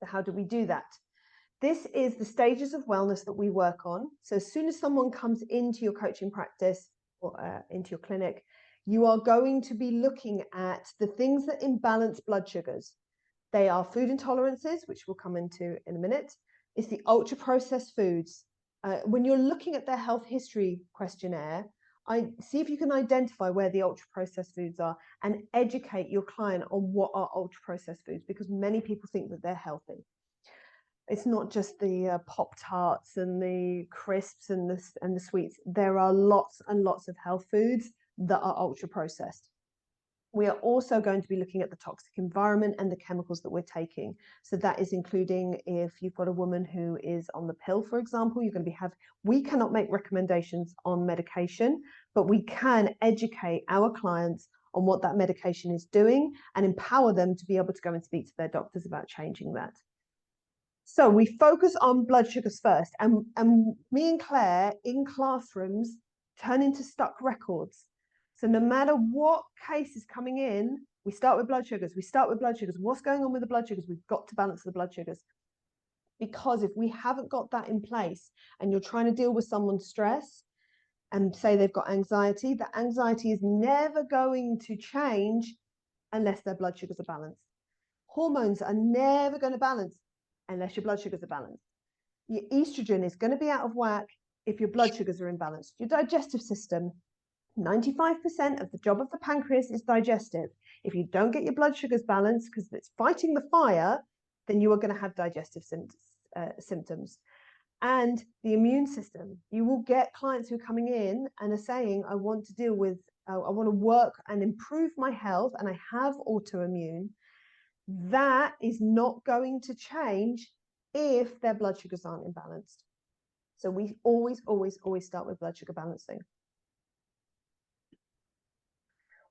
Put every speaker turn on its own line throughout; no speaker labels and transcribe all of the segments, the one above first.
How do we do that? This is the stages of wellness that we work on. So as soon as someone comes into your coaching practice or into your clinic, you are going to be looking at the things that imbalance blood sugars. They are food intolerances, which we'll come into in a minute. It's the ultra processed foods. When you're looking at their health history questionnaire, see if you can identify where the ultra processed foods are and educate your client on what are ultra processed foods, because many people think that they're healthy. It's not just the Pop-Tarts and the crisps and the sweets. There are lots and lots of health foods that are ultra processed. We are also going to be looking at the toxic environment and the chemicals that we're taking. So that is including if you've got a woman who is on the pill, for example, you're going to we cannot make recommendations on medication, but we can educate our clients on what that medication is doing and empower them to be able to go and speak to their doctors about changing that. So we focus on blood sugars first, and me and Claire in classrooms turn into stuck records. So no matter what case is coming in, we start with blood sugars. We start with blood sugars. What's going on with the blood sugars? We've got to balance the blood sugars. Because if we haven't got that in place and you're trying to deal with someone's stress and say they've got anxiety, that anxiety is never going to change unless their blood sugars are balanced. Hormones are never going to balance unless your blood sugars are balanced. Your estrogen is going to be out of whack if your blood sugars are imbalanced. Your digestive system, 95% of the job of the pancreas is digestive. If you don't get your blood sugars balanced because it's fighting the fire, then you are going to have digestive symptoms. And the immune system, you will get clients who are coming in and are saying, I want to deal with, I want to work and improve my health, and I have autoimmune. That is not going to change if their blood sugars aren't imbalanced. So we always start with blood sugar balancing.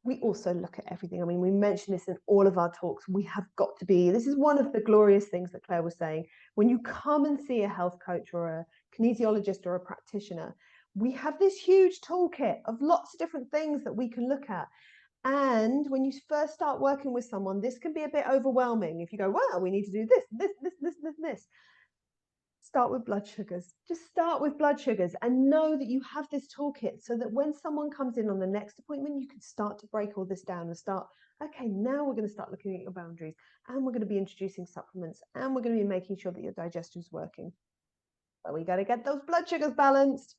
We also look at everything. I mean, we mention this in all of our talks. We have got to be, this is one of the glorious things that Claire was saying. When you come and see a health coach or a kinesiologist or a practitioner, we have this huge toolkit of lots of different things that we can look at. And when you first start working with someone, this can be a bit overwhelming. If you go, well, we need to do this. Start with blood sugars. Just start with blood sugars and know that you have this toolkit so that when someone comes in on the next appointment, you can start to break all this down and start, okay, now we're going to start looking at your boundaries, and we're going to be introducing supplements, and we're going to be making sure that your digestion is working. But we got to get those blood sugars balanced.